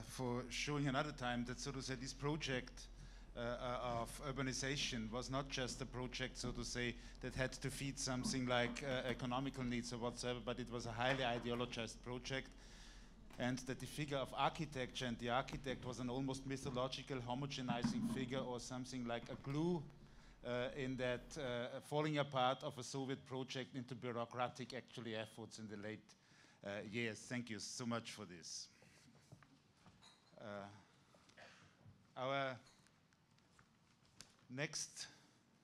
for showing another time that, so to say, this project of urbanization was not just a project, so to say, that had to feed something like economical needs or whatsoever, but it was a highly ideologized project, and that the figure of architecture and the architect was an almost mythological homogenizing figure or something like a glue in that falling apart of a Soviet project into bureaucratic actually efforts in the late years. Thank you so much for this. Our next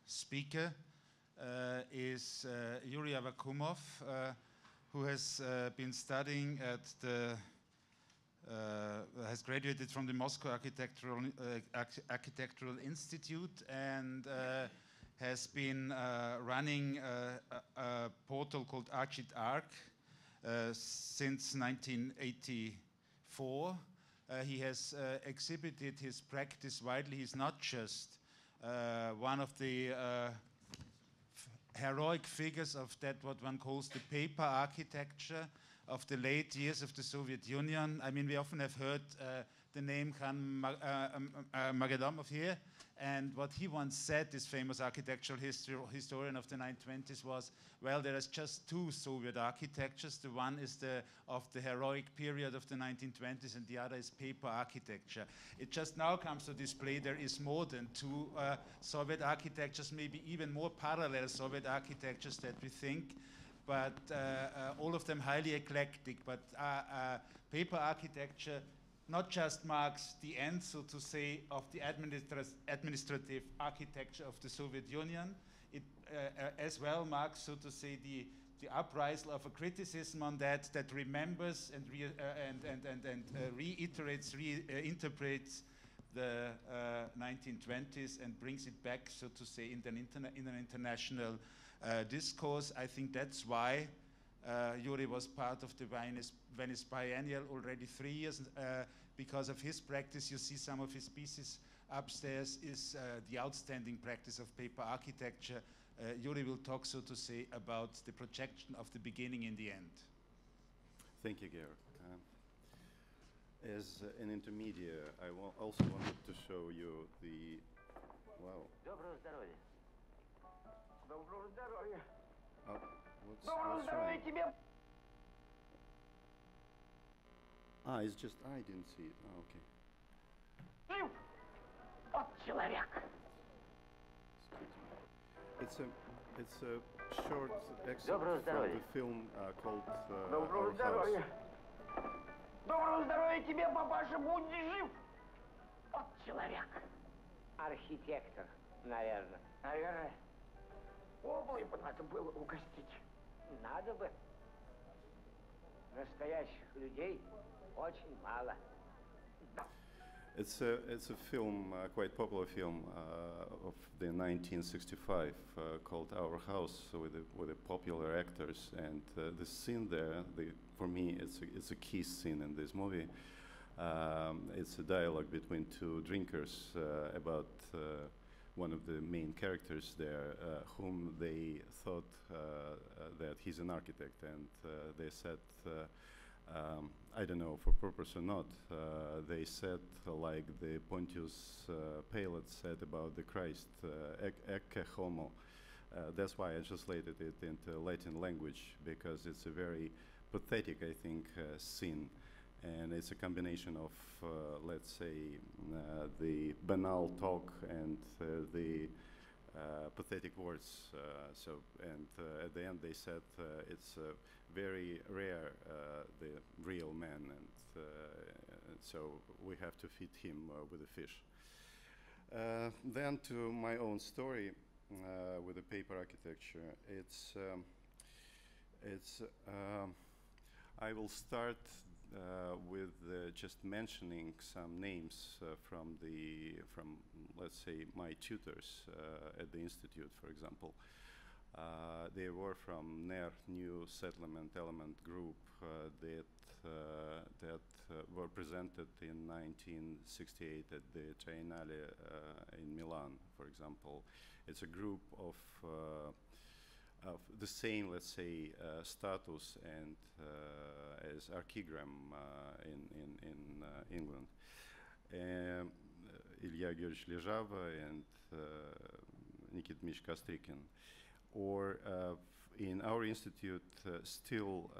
speaker is Yuri Avvakumov, who has been studying at the has graduated from the Moscow Architectural Institute and has been running a portal called Archit-Arc since 1984. He has exhibited his practice widely. He's not just one of the heroic figures of that, what one calls the paper architecture of the late years of the Soviet Union. I mean, we often have heard the name Khan Magomedov here, and what he once said, this famous architectural historian of the 1920s, was, well, there is just two Soviet architectures. The one is of the heroic period of the 1920s, and the other is paper architecture. It just now comes to display there is more than two Soviet architectures, maybe even more parallel Soviet architectures that we think, but all of them highly eclectic. But paper architecture not just marks the end, so to say, of the administrative architecture of the Soviet Union, it as well marks, so to say, the uprising of a criticism on that remembers and reiterates, reinterprets the 1920s and brings it back, so to say, in an international discourse. I think that's why Yuri was part of the Venice Biennial already 3 years. Because of his practice, you see some of his pieces upstairs, is the outstanding practice of paper architecture. Yuri will talk, so to say, about the projection of the beginning in the end. Thank you, Georg. As an intermediate, I also wanted to show you the, wow. Доброго здоровья. Доброго здоровья. Доброго здоровья тебе. Ah, it's just, I didn't see it. Oh, okay. Жив! Вот человек. It's a short excerpt from the film called Our House. Доброго здоровья тебе, папаша, будь жив! Вот человек. Архитектор, наверное. Наверное. Облы бы надо было угостить. Надо бы. Настоящих людей очень мало. It's a film, quite popular film of the 1965 called Our House, with the popular actors, and the scene there, for me, it's a key scene in this movie. It's a dialogue between two drinkers about one of the main characters there, whom they thought that he's an architect, and they said, I don't know for purpose or not, they said like the Pontius Pilate said about the Christ, ecce homo. That's why I translated it into Latin language, because it's a very pathetic, I think, scene. And it's a combination of, let's say, the banal talk and the pathetic words. At the end they said it's very rare, the real man, and so we have to feed him with a fish. Then to my own story with the paper architecture. I will start with just mentioning some names from let's say my tutors at the institute, for example. They were from NER, New Settlement Element Group, that were presented in 1968 at the Triennale in Milan, for example. It's a group of of the same, let's say, status and as archigram in England. Ilya Georgevich Lejava and Nikit Mich Kostrikin. Or in our institute, still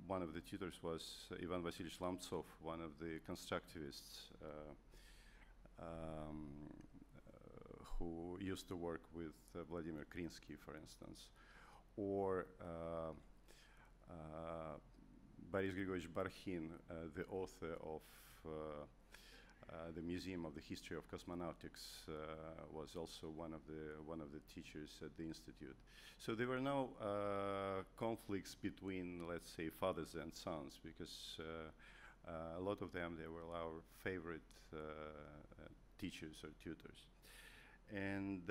one of the tutors was Ivan Vasilievich Lamtsov, one of the constructivists who used to work with Vladimir Krinsky, for instance, or Boris Grigorьevich Barkhin, the author of the Museum of the History of Cosmonautics, was also one of the teachers at the institute. So there were no conflicts between, let's say, fathers and sons, because a lot of them, they were our favorite teachers or tutors. And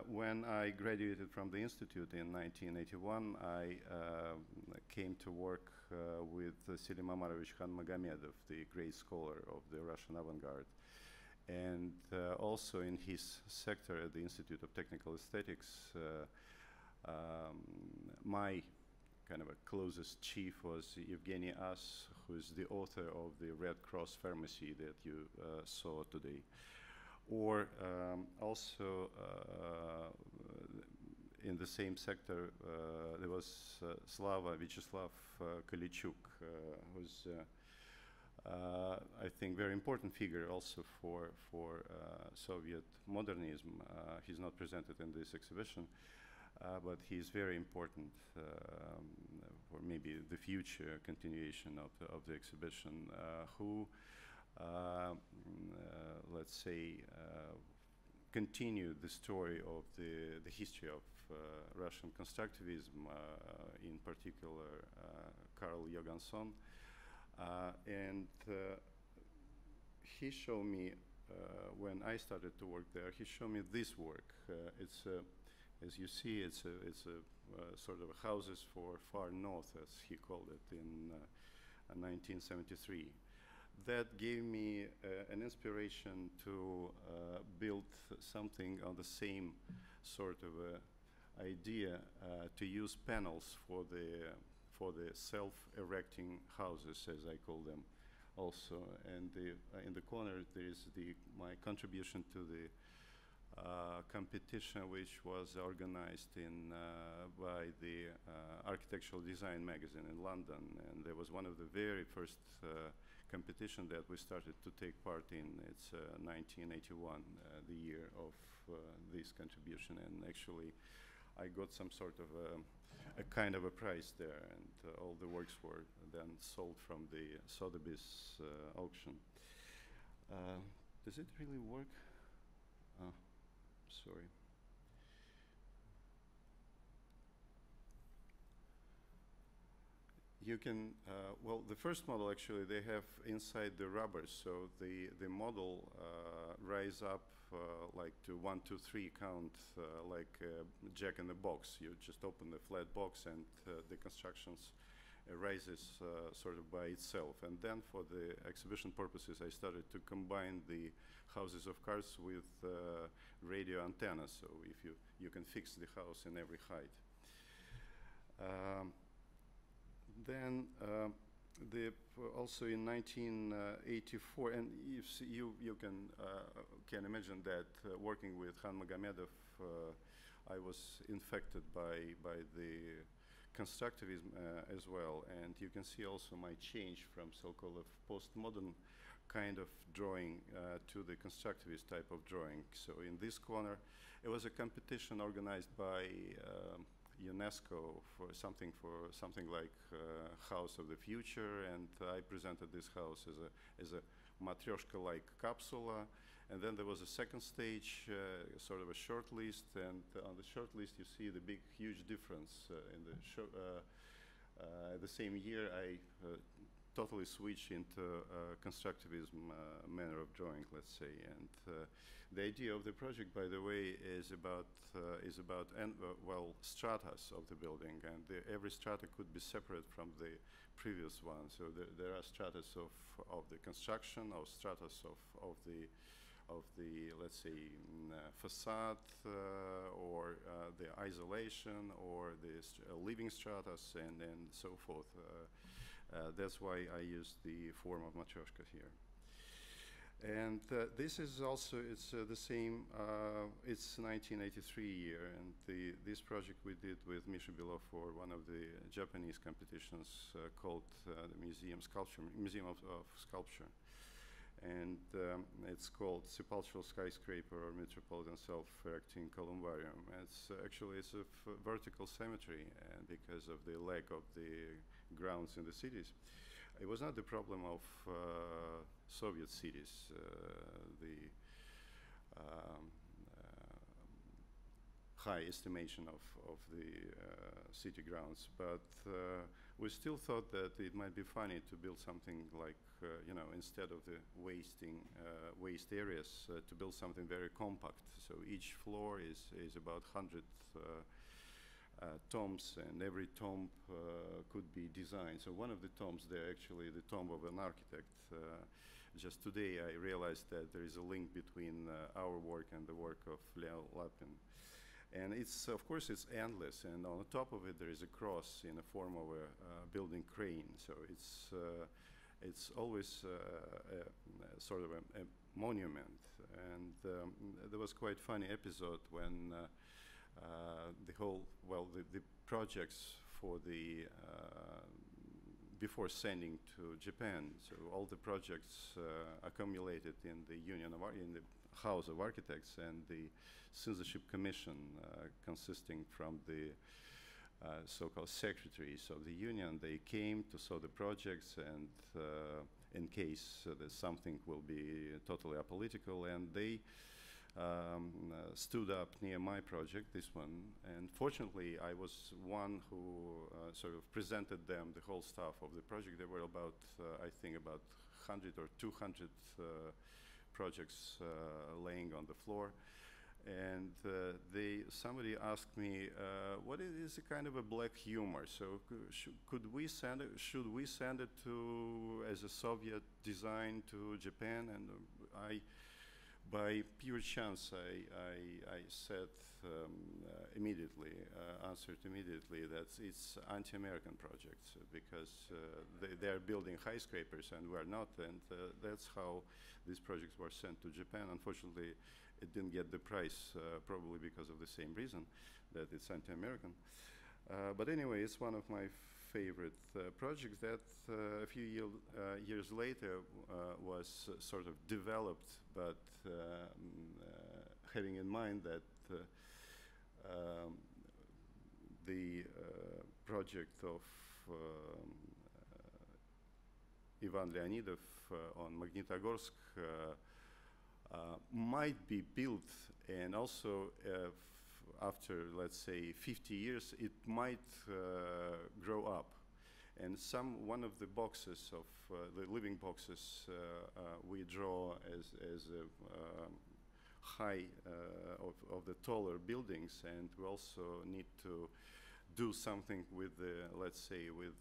when I graduated from the institute in 1981, I came to work with Selim Amarovich Khanmagomedov, the great scholar of the Russian avant-garde. And also in his sector at the Institute of Technical Aesthetics, my kind of a closest chief was Evgeny As, who is the author of the Red Cross Pharmacy that you saw today. Or also in the same sector, there was Vyacheslav Kalichuk, who's, I think, very important figure also for Soviet modernism. He's not presented in this exhibition, but he's very important for maybe the future continuation of the exhibition, who let's say, continued the story of the history of Russian constructivism, in particular Karl Johansson. And he showed me, when I started to work there, he showed me this work. It's as you see, it's a sort of houses for far north, as he called it, in 1973. That gave me an inspiration to build something on the same sort of idea, to use panels for the self-erecting houses, as I call them, also. And in the corner there is my contribution to the competition, which was organized by the Architectural Design magazine in London, and there was one of the very first competition that we started to take part in. It's 1981, the year of this contribution, and actually I got some sort of a kind of a prize there, and all the works were then sold from the Sotheby's auction. Does it really work? Sorry. You can, well, the first model, actually, they have inside the rubber, so the model rise up like to 1, 2, 3 count, like Jack in the Box. You just open the flat box and the constructions rises sort of by itself. And then for the exhibition purposes, I started to combine the houses of cards with radio antennas, so if you can fix the house in every height. Then also in 1984, and you can imagine that working with Khan Magomedov, I was infected by the constructivism as well, and you can see also my change from so-called postmodern kind of drawing to the constructivist type of drawing. So in this corner, it was a competition organized by UNESCO for something like House of the Future, and I presented this house as a matryoshka-like capsula. And then there was a second stage, sort of a short list, and on the short list you see the big, huge difference. In the same year, I totally switched into constructivism manner of drawing, let's say. And the idea of the project, by the way, is about well, stratas of the building, and every strata could be separate from the previous one. So there are stratas of the construction, or stratas of of the, let's say, facade or the isolation or the living stratus and so forth. That's why I use the form of matryoshka here. And this is also, it's the same, it's 1983 year, and this project we did with Misha Belov for one of the Japanese competitions called the Museum of Sculpture. And it's called Sepulchral Skyscraper or Metropolitan Self-Erecting Columbarium. It's actually, it's a vertical cemetery because of the lack of the grounds in the cities. It was not the problem of Soviet cities, the high estimation of the city grounds, but we still thought that it might be funny to build something like, you know, instead of the waste areas, to build something very compact. So each floor is about 100 tombs, and every tomb could be designed. So one of the tombs there, actually the tomb of an architect. Just today I realized that there is a link between our work and the work of Leo Lapin. And it's, of course, it's endless, and on the top of it there is a cross in the form of a building crane. So it's always sort of a monument. And there was quite a funny episode when the projects for the before sending to Japan, so all the projects accumulated in the in the House of Architects, and the censorship commission consisting from the so-called secretaries of the union, they came to saw the projects, and in case that something will be totally apolitical, and they stood up near my project, this one, and fortunately I was one who sort of presented them the whole stuff of the project. There were about, I think about 100 or 200 projects laying on the floor, and somebody asked me, what is a kind of a black humor? So should we send it to as a Soviet design to Japan? And by pure chance, I said immediately, answered immediately that it's anti-American projects because they are building skyscrapers and we're not, and that's how these projects were sent to Japan. Unfortunately, it didn't get the prize, probably because of the same reason, that it's anti-American. But anyway, it's one of my favorite projects that a few years later was sort of developed, but having in mind that the project of Ivan Leonidov on Magnitogorsk might be built, and also after, let's say, 50 years, it might grow up. And one of the boxes of the living boxes we draw as a high of the taller buildings, and we also need to do something with the, let's say, with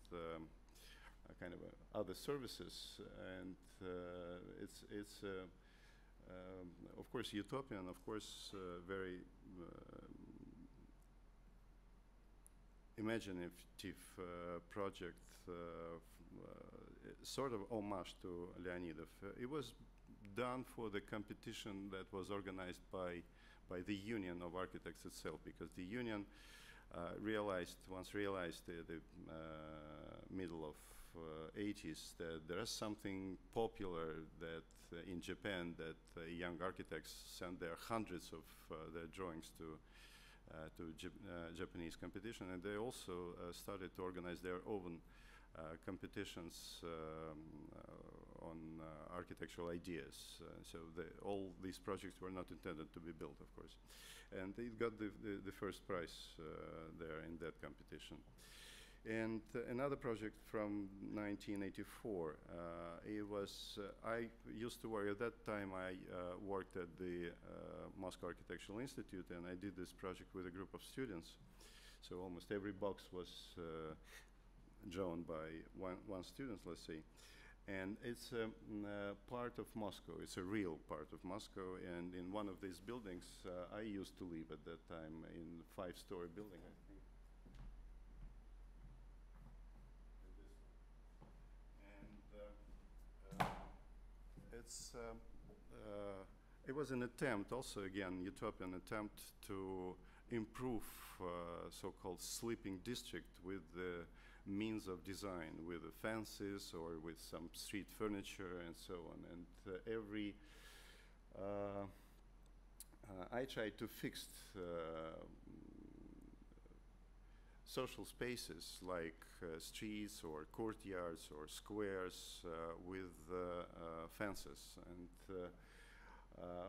kind of other services, and it's of course utopian, of course very imaginative project, sort of homage to Leonidov. It was done for the competition that was organized by the Union of Architects itself, because the Union realized the middle of 80s that there is something popular that in Japan, that young architects send their hundreds of their drawings to Japanese competition, and they also started to organize their own competitions on architectural ideas. So all these projects were not intended to be built, of course, and it got the first prize there in that competition. And another project from 1984, it was, I used to work, at that time I worked at the Moscow Architectural Institute, and I did this project with a group of students. So almost every box was drawn by one student, let's say. And it's part of Moscow. It's a real part of Moscow. And in one of these buildings, I used to live at that time in a 5-story building, I think. It was an attempt, also again, utopian attempt to improve so-called sleeping district with the means of design, with the fences or with some street furniture and so on. And I tried to fix social spaces like streets or courtyards or squares with fences. And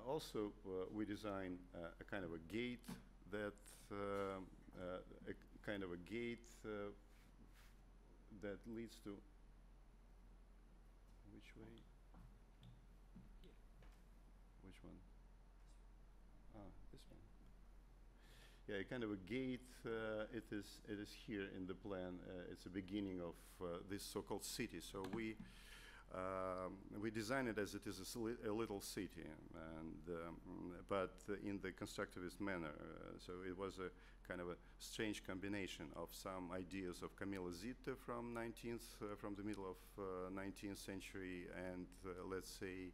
also we designed a kind of a gate that that leads to which way? Which one? This one. Yeah, a kind of a gate. It is here in the plan. It's the beginning of this so-called city. So we design it as it is a little city, and but in the constructivist manner. So it was a kind of a strange combination of some ideas of Camille Zitte from the middle of 19th century, and let's say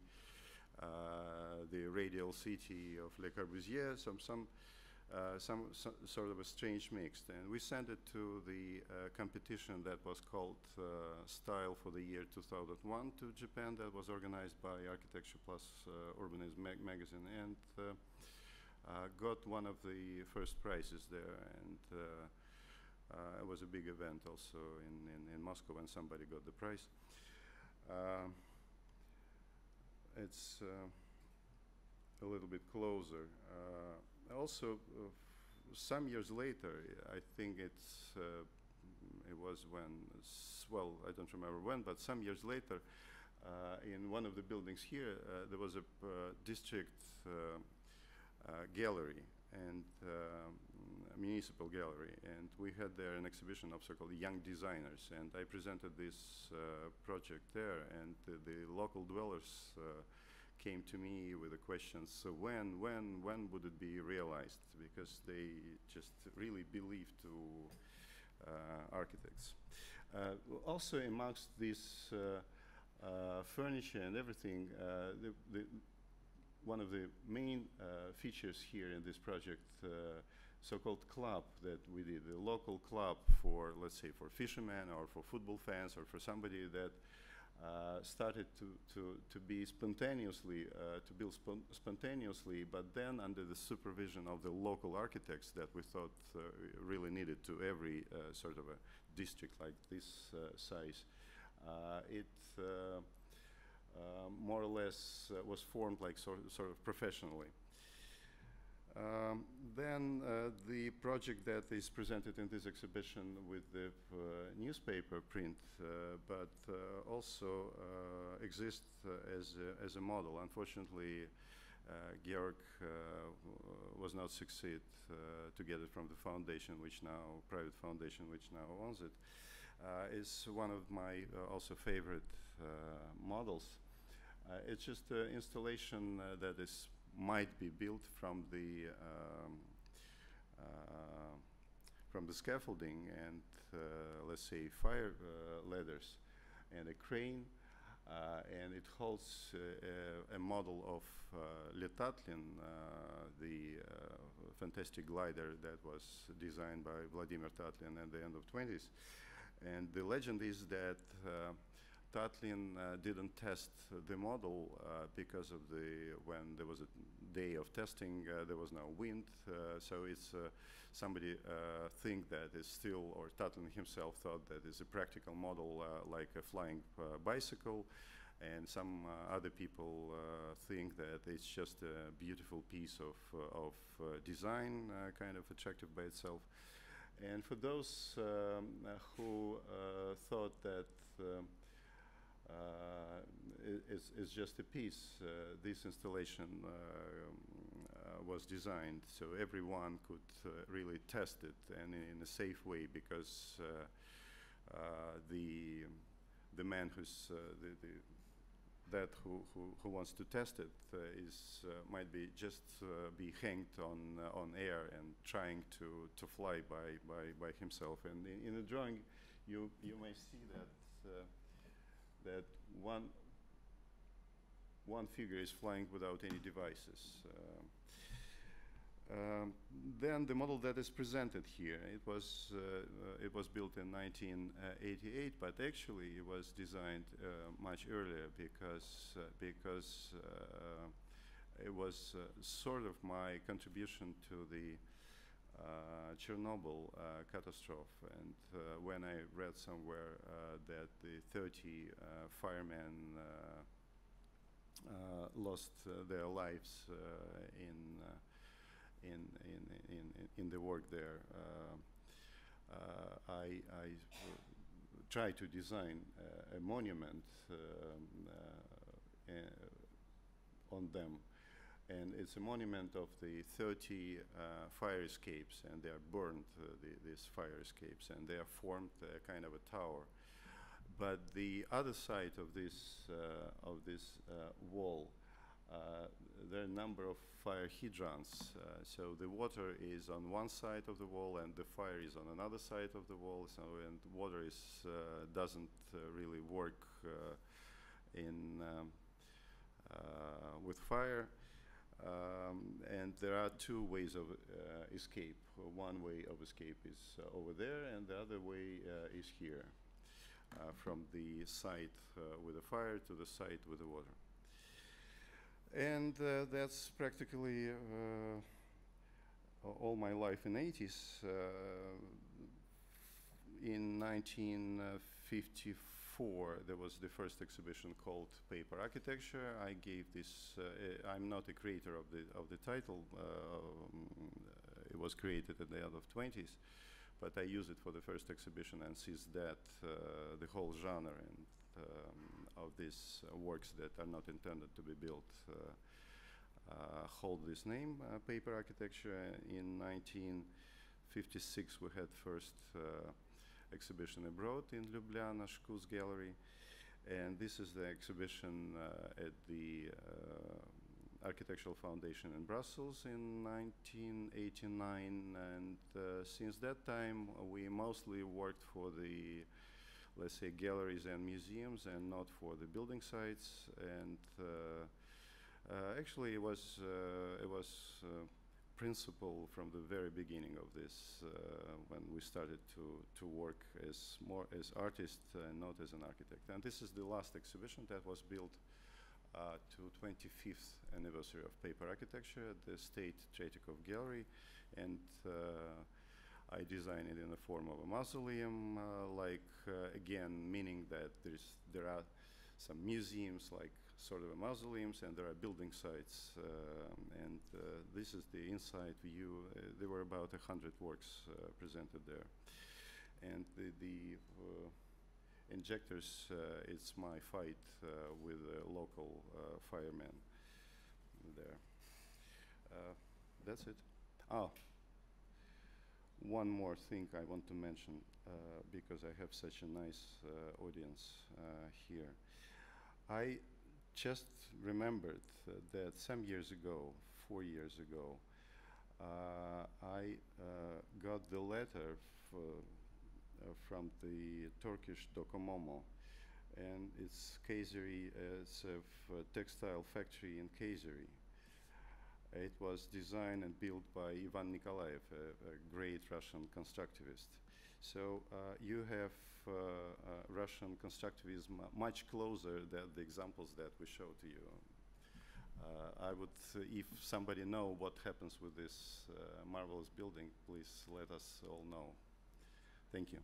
the radial city of Le Corbusier. Some sort of a strange mix. And we sent it to the competition that was called Style for the year 2001 to Japan, that was organized by Architecture Plus Urbanism magazine, and got one of the first prizes there. And it was a big event also in Moscow when somebody got the prize. It's a little bit closer. Also, some years later, I think it was when, well, I don't remember when, but some years later, in one of the buildings here, there was a district gallery and municipal gallery, and we had there an exhibition of so-called young designers, and I presented this project there, and the local dwellers came to me with the questions, so when would it be realized? Because they just really believed to architects. Also amongst this furniture and everything, one of the main features here in this project, so-called club that we did, a local club for, let's say, for fishermen or for football fans or for somebody that started to be spontaneously, to build spontaneously, but then under the supervision of the local architects that we thought really needed to every sort of a district like this size. It more or less was formed like sort of professionally. Then the project that is presented in this exhibition with the newspaper print, but also exists as a model. Unfortunately, Georg was not succeed to get it from the foundation, private foundation, which now owns it. Is one of my also favorite models. It's just an installation that might be built from the scaffolding and let's say fire ladders and a crane, and it holds a model of Letatlin, the fantastic glider that was designed by Vladimir Tatlin at the end of 20s. And the legend is that Tatlin didn't test the model because of when there was a day of testing, there was no wind, so it's somebody think that is still, or Tatlin himself thought that it's a practical model like a flying bicycle, and some other people think that it's just a beautiful piece of design, kind of attractive by itself. And for those who thought that it's just a piece, this installation was designed so everyone could really test it, and in a safe way, because the the man who's who wants to test it might be just be hanged on air and trying to fly by himself. And in the drawing, you may see that one figure is flying without any devices. Then the model that is presented here, it was built in 1988, but actually it was designed much earlier because it was sort of my contribution to the Chernobyl catastrophe. And when I read somewhere that the 30 firemen lost their lives in the work there, I tried to design a monument on them, and it's a monument of the 30 fire escapes, and they are burned, these fire escapes, and they are formed a kind of a tower. But the other side of this wall, there are a number of fire hydrants. So the water is on one side of the wall and the fire is on another side of the wall. So, and water doesn't really work with fire. And there are two ways of escape. One way of escape is over there, and the other way is here, from the site with the fire to the site with the water. And that's practically all my life in 80s. In 1954, there was the first exhibition called Paper Architecture. I gave this. I'm not a creator of the title. It was created at the end of 20s, but I used it for the first exhibition, and since that, the whole genre and of these works that are not intended to be built hold this name, Paper Architecture. In 1956, we had first exhibition abroad in Ljubljana, Škus Gallery, and this is the exhibition at the Architectural Foundation in Brussels in 1989, and since that time we mostly worked for the, let's say, galleries and museums, and not for the building sites. And actually, it was principle from the very beginning of this, when we started to work more as artists and not as an architect. And this is the last exhibition that was built to 25th anniversary of Paper Architecture at the State Tretyakov Gallery, and I designed it in the form of a mausoleum, again, meaning that there are some museums, like sort of a mausoleums, and there are building sites, and this is the inside view. There were about 100 works presented there, and the injectors, it's my fight with a local fireman there. That's it. Oh. One more thing I want to mention, because I have such a nice audience here. I just remembered that some years ago, 4 years ago, I got the letter from the Turkish Docomomo, and it's Kayseri, it's a textile factory in Kayseri. It was designed and built by Ivan Nikolaev, a great Russian constructivist. So you have Russian constructivism much closer than the examples that we show to you. I would, if somebody know what happens with this marvelous building, please let us all know. Thank you.